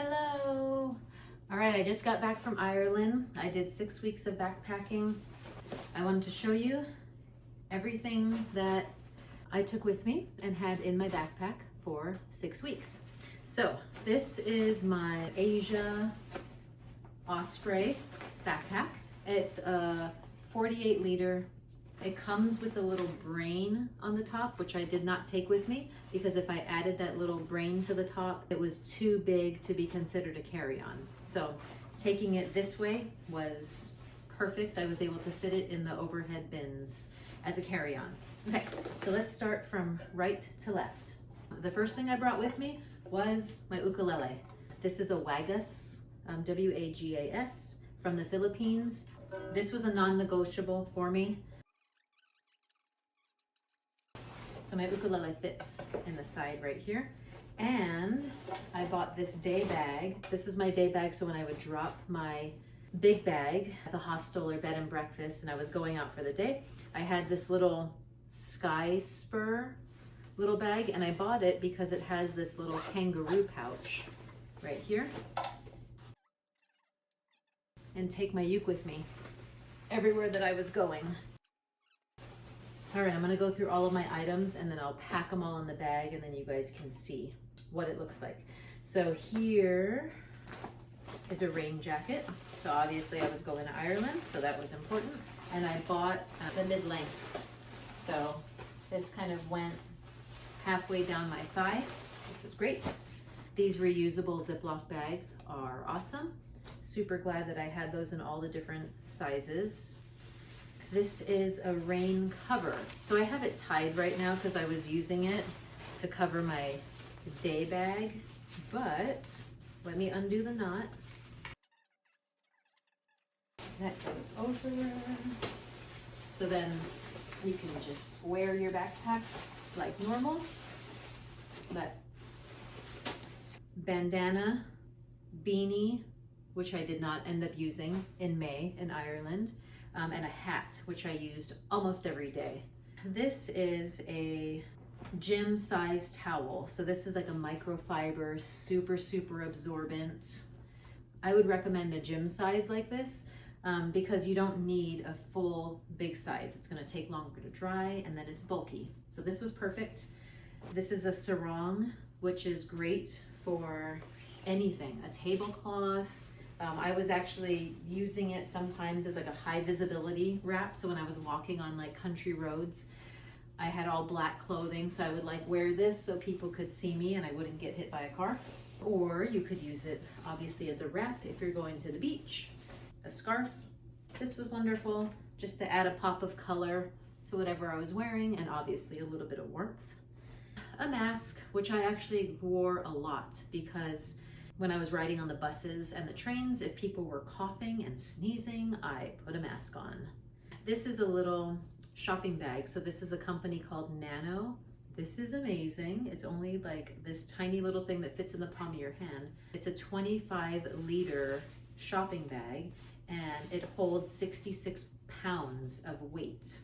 Hello. All right, I just got back from Ireland. I did 6 weeks of backpacking. I wanted to show you everything that I took with me and had in my backpack for 6 weeks. So this is my Asia Osprey backpack. It's a 48 liter. It comes with a little brain on the top, which I did not take with me because if I added that little brain to the top, it was too big to be considered a carry-on. So taking it this way was perfect. I was able to fit it in the overhead bins as a carry-on. Okay, so let's start from right to left. The first thing I brought with me was my ukulele. This is a Wagas, W-A-G-A-S, from the Philippines. This was a non-negotiable for me. So my ukulele fits in the side right here. And I bought this day bag. This was my day bag, so when I would drop my big bag at the hostel or bed and breakfast and I was going out for the day, I had this little Sky Spur little bag, and I bought it because it has this little kangaroo pouch right here. And take my uke with me everywhere that I was going. All right, I'm gonna go through all of my items and then I'll pack them all in the bag and then you guys can see what it looks like. So here is a rain jacket. So obviously I was going to Ireland, so that was important. And I bought the mid-length. So this kind of went halfway down my thigh, which was great. These reusable Ziploc bags are awesome. Super glad that I had those in all the different sizes. This is a rain cover. So I have it tied right now because I was using it to cover my day bag, but let me undo the knot. That goes over. So then you can just wear your backpack like normal. But bandana, beanie, which I did not end up using in May in Ireland. And a hat, which I used almost every day. This is a gym-sized towel. So this is like a microfiber, super absorbent. I would recommend a gym size like this because you don't need a full big size. It's gonna take longer to dry and then it's bulky. So this was perfect. This is a sarong, which is great for anything, a tablecloth. I was actually using it sometimes as like a high visibility wrap. So when I was walking on like country roads, I had all black clothing. So I would like wear this so people could see me and I wouldn't get hit by a car. Or you could use it obviously as a wrap if you're going to the beach. A scarf. This was wonderful just to add a pop of color to whatever I was wearing and obviously a little bit of warmth. A mask, which I actually wore a lot because when I was riding on the buses and the trains, if people were coughing and sneezing, I put a mask on. This is a little shopping bag. So this is a company called Nano. This is amazing. It's only like this tiny little thing that fits in the palm of your hand. It's a 25 liter shopping bag and it holds 66 pounds of weight.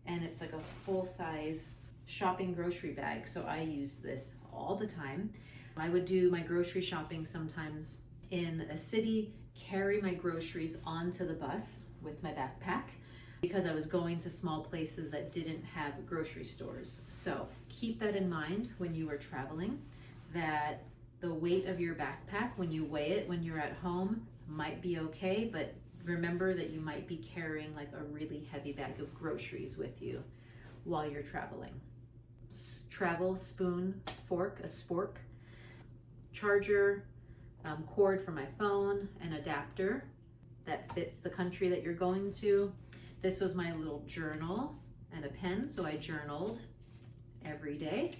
And it's like a full size shopping grocery bag. So I use this all the time. I would do my grocery shopping sometimes in a city, carry my groceries onto the bus with my backpack because I was going to small places that didn't have grocery stores. So keep that in mind when you are traveling, that the weight of your backpack, when you weigh it when you're at home, might be okay, but remember that you might be carrying like a really heavy bag of groceries with you while you're traveling. Travel spoon, fork, a spork, charger, cord for my phone, an adapter that fits the country that you're going to. This was my little journal and a pen, so I journaled every day.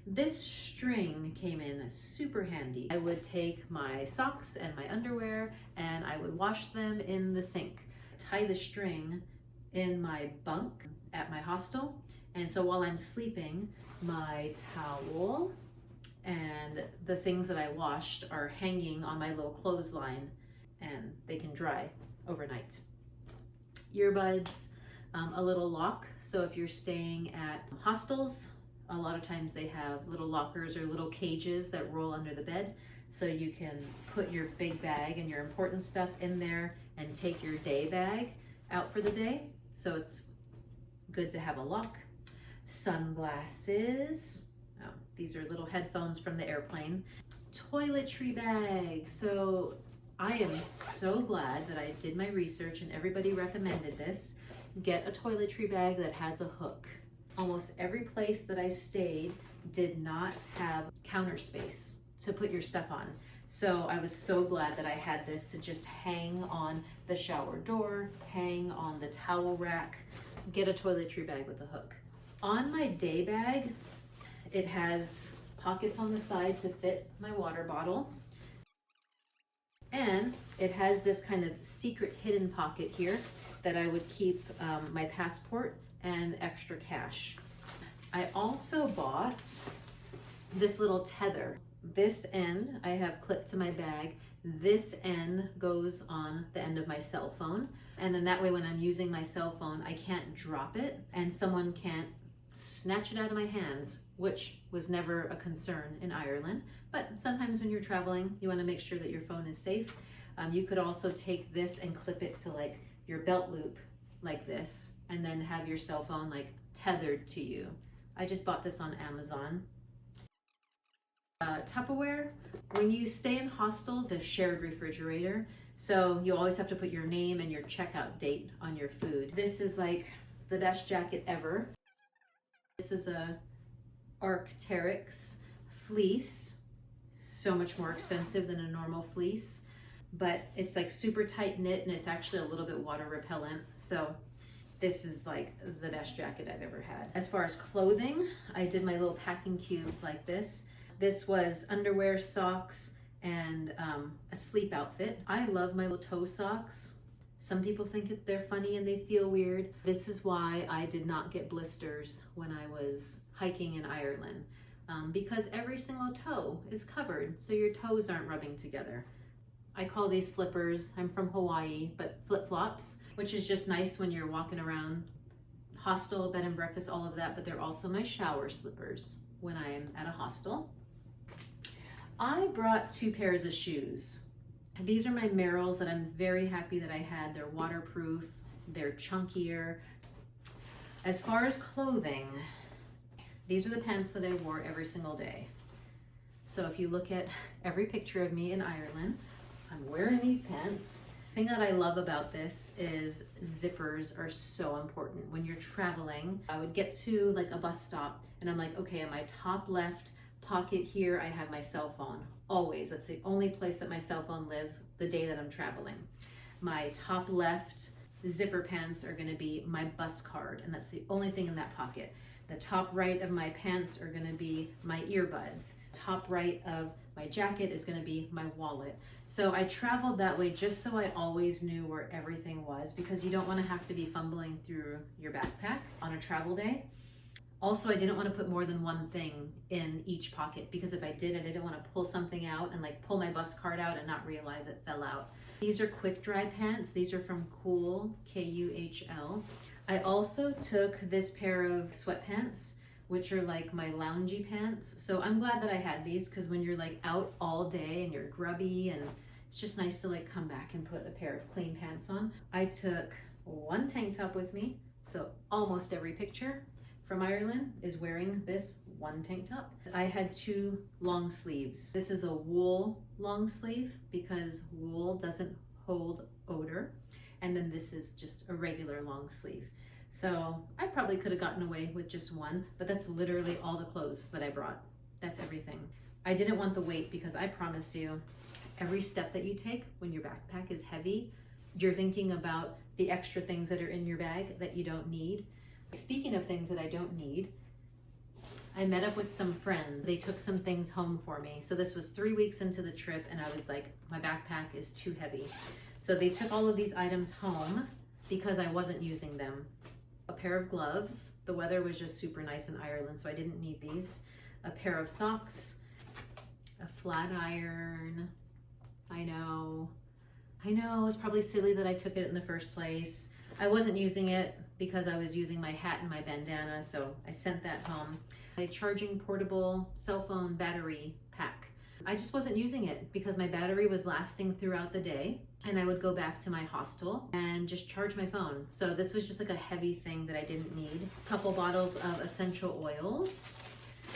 This string came in super handy. I would take my socks and my underwear and I would wash them in the sink, tie the string in my bunk at my hostel, and so while I'm sleeping, my towel and the things that I washed are hanging on my little clothesline and they can dry overnight. Earbuds, a little lock. So if you're staying at hostels, a lot of times they have little lockers or little cages that roll under the bed. So you can put your big bag and your important stuff in there and take your day bag out for the day. So it's good to have a lock. Sunglasses. Oh, these are little headphones from the airplane. Toiletry bag. So I am so glad that I did my research and everybody recommended this. Get a toiletry bag that has a hook. Almost every place that I stayed did not have counter space to put your stuff on. So I was so glad that I had this to just hang on the shower door, hang on the towel rack. Get a toiletry bag with a hook. On my day bag, it has pockets on the side to fit my water bottle. And it has this kind of secret hidden pocket here that I would keep my passport and extra cash. I also bought this little tether. This end I have clipped to my bag. This end goes on the end of my cell phone. And then that way when I'm using my cell phone, I can't drop it and someone can't snatch it out of my hands, which was never a concern in Ireland. But sometimes when you're traveling, you want to make sure that your phone is safe. You could also take this and clip it to like your belt loop like this, and then have your cell phone like tethered to you. I just bought this on Amazon. Tupperware. When you stay in hostels, a shared refrigerator. So you always have to put your name and your checkout date on your food. This is like the best jacket ever. This is a Arc'teryx fleece. So much more expensive than a normal fleece, but it's like super tight knit and it's actually a little bit water repellent. So this is like the best jacket I've ever had. As far as clothing, I did my little packing cubes like this. This was underwear, socks, and a sleep outfit. I love my little toe socks. Some people think they're funny and they feel weird. This is why I did not get blisters when I was hiking in Ireland, because every single toe is covered, so your toes aren't rubbing together. I call these slippers, I'm from Hawaii, but flip-flops, which is just nice when you're walking around, hostel, bed and breakfast, all of that, but they're also my shower slippers when I am at a hostel. I brought 2 pairs of shoes. These are my Merrells that I'm very happy that I had. They're waterproof, they're chunkier. As far as clothing, these are the pants that I wore every single day. So if you look at every picture of me in Ireland, I'm wearing these pants. The thing that I love about this is zippers are so important. When you're traveling, I would get to like a bus stop and I'm like, okay, in my top left pocket here, I have my cell phone. Always. That's the only place that my cell phone lives the day that I'm traveling. My top left zipper pants are gonna be my bus card, and that's the only thing in that pocket. The top right of my pants are gonna be my earbuds. Top right of my jacket is gonna be my wallet. So I traveled that way just so I always knew where everything was, because you don't wanna have to be fumbling through your backpack on a travel day. Also, I didn't want to put more than one thing in each pocket, because if I did, I didn't want to pull something out and like pull my bus card out and not realize it fell out. These are quick dry pants. These are from Cool, Kuhl. I also took this pair of sweatpants, which are like my loungy pants. So I'm glad that I had these, because when you're like out all day and you're grubby, and it's just nice to like come back and put a pair of clean pants on. I took 1 tank top with me. So almost every picture from Ireland is wearing this 1 tank top. I had 2 long sleeves. This is a wool long sleeve because wool doesn't hold odor. And then this is just a regular long sleeve. So I probably could have gotten away with just 1, but that's literally all the clothes that I brought. That's everything. I didn't want the weight, because I promise you, every step that you take when your backpack is heavy, you're thinking about the extra things that are in your bag that you don't need. Speaking of things that I don't need, I met up with some friends. They took some things home for me. So this was 3 weeks into the trip and I was like, my backpack is too heavy. So they took all of these items home because I wasn't using them. A pair of gloves. The weather was just super nice in Ireland, so I didn't need these. A pair of socks, a flat iron. I know, it's probably silly that I took it in the first place. I wasn't using it because I was using my hat and my bandana, so I sent that home. A charging portable cell phone battery pack. I just wasn't using it because my battery was lasting throughout the day, and I would go back to my hostel and just charge my phone. So this was just like a heavy thing that I didn't need. A couple bottles of essential oils.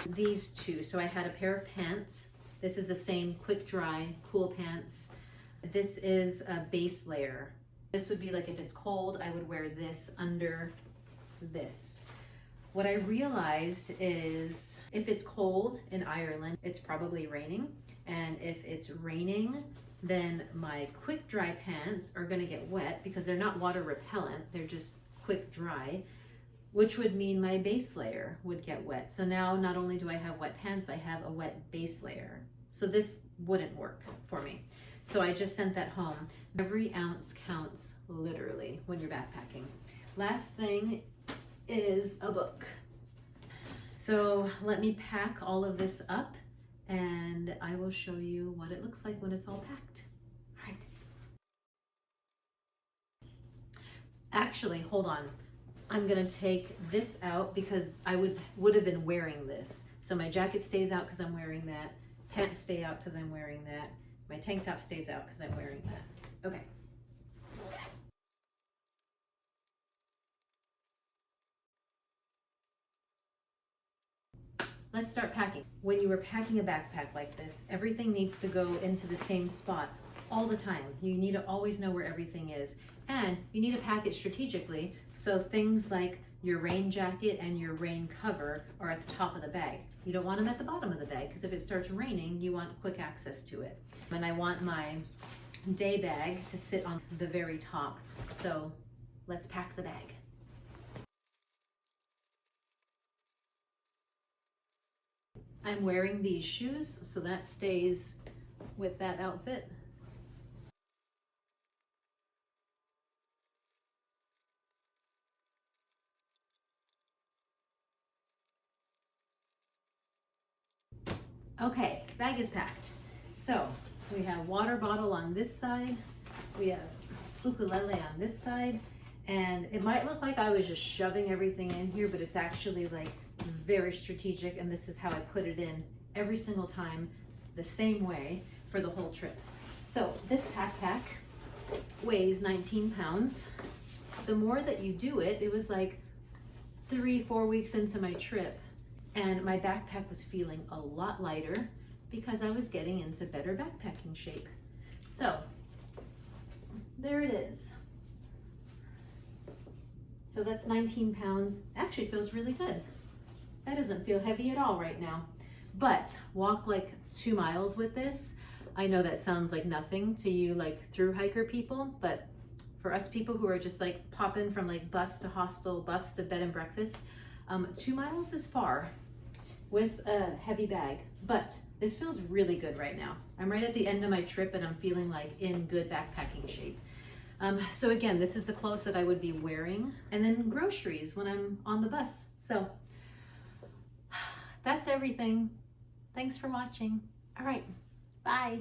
These two. So I had a pair of pants. This is the same quick dry, cool pants. This is a base layer. This would be like if it's cold, I would wear this under this. What I realized is if it's cold in Ireland, it's probably raining. And if it's raining, then my quick dry pants are gonna get wet because they're not water repellent, they're just quick dry, which would mean my base layer would get wet. So now not only do I have wet pants, I have a wet base layer. So this wouldn't work for me. So I just sent that home. Every ounce counts, literally, when you're backpacking. Last thing is a book. So let me pack all of this up and I will show you what it looks like when it's all packed. All right. Actually, hold on. I'm gonna take this out because I would have been wearing this. So my jacket stays out because I'm wearing that. Pants stay out because I'm wearing that. My tank top stays out because I'm wearing that. Okay. Let's start packing. When you are packing a backpack like this, everything needs to go into the same spot all the time. You need to always know where everything is. And you need to pack it strategically, so things like your rain jacket and your rain cover are at the top of the bag. You don't want them at the bottom of the bag because if it starts raining, you want quick access to it. And I want my day bag to sit on the very top. So let's pack the bag. I'm wearing these shoes, so that stays with that outfit. Okay, bag is packed. So we have water bottle on this side, we have ukulele on this side, and it might look like I was just shoving everything in here, but it's actually like very strategic, and this is how I put it in every single time the same way for the whole trip. So this backpack weighs 19 pounds. The more that you do it, it was like 3-4 weeks into my trip, and my backpack was feeling a lot lighter because I was getting into better backpacking shape. So there it is. So that's 19 pounds. Actually feels really good. That doesn't feel heavy at all right now. But walk like 2 miles with this. I know that sounds like nothing to you like through hiker people, but for us people who are just like popping from like bus to hostel, bus to bed and breakfast, 2 miles is far with a heavy bag, but this feels really good right now. I'm right at the end of my trip and I'm feeling like in good backpacking shape. So again, this is the clothes that I would be wearing, and then groceries when I'm on the bus. So that's everything. Thanks for watching. All right, bye.